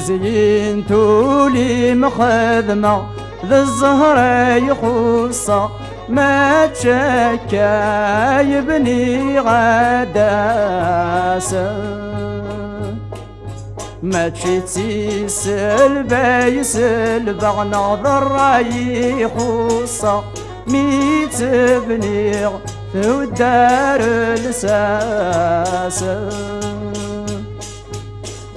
زين تولي مخدمة ذا الزهر يخصة ما تشكى يبني غداسة ما تشتي سلبة يسلبة نظر يخصة مي تبني ودار الساسة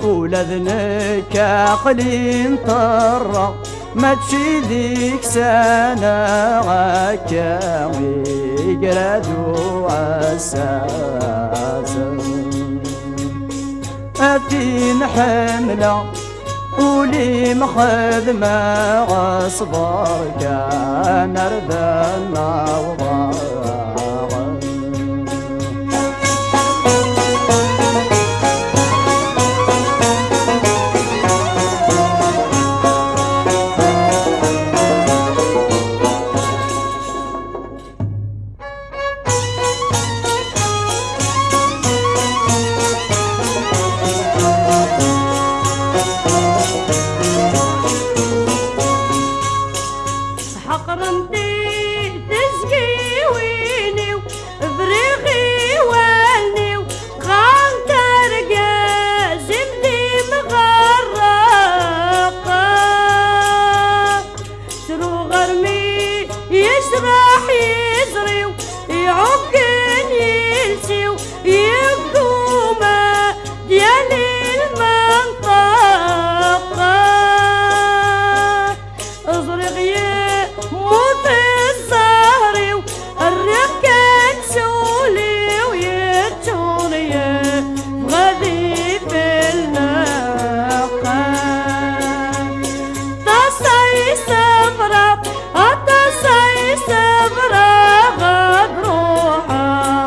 ولذنك عقلي طرة ما تشي ذيك سنة غاكا ويقردو عساسة أتين حملة ولي مخدمة غصبر كان أرذلنا وضاغ راح يزري ويعقن يلسي ويقوم ديال المنطقة ازرق يموت الزهري والركان سولي ويتوني غادي في النقا تصي سفرة سبرا غد روحا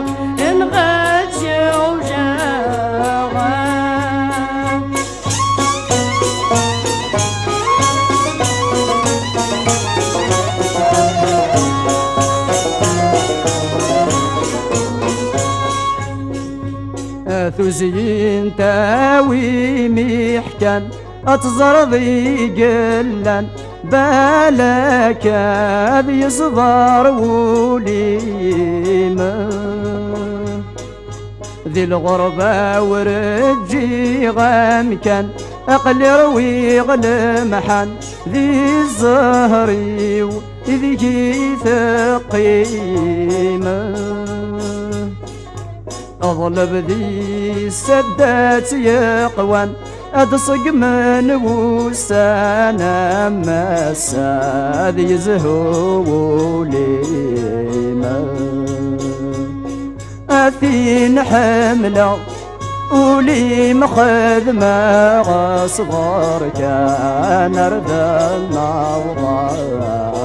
إن غد شوجاغا ثوزين تاوي محكن أتزرضي قلن بالك بيصبر وليما ذي الغربة ورجي غامكن أقل روي غلمحن ذي الزهري وذي ثقيمة أظلب ذي السدات يقوان أدصق من وسانا مساد يزهو ليما أثين حملة ولي مخدمة غصبر كان أرذلنا وضاع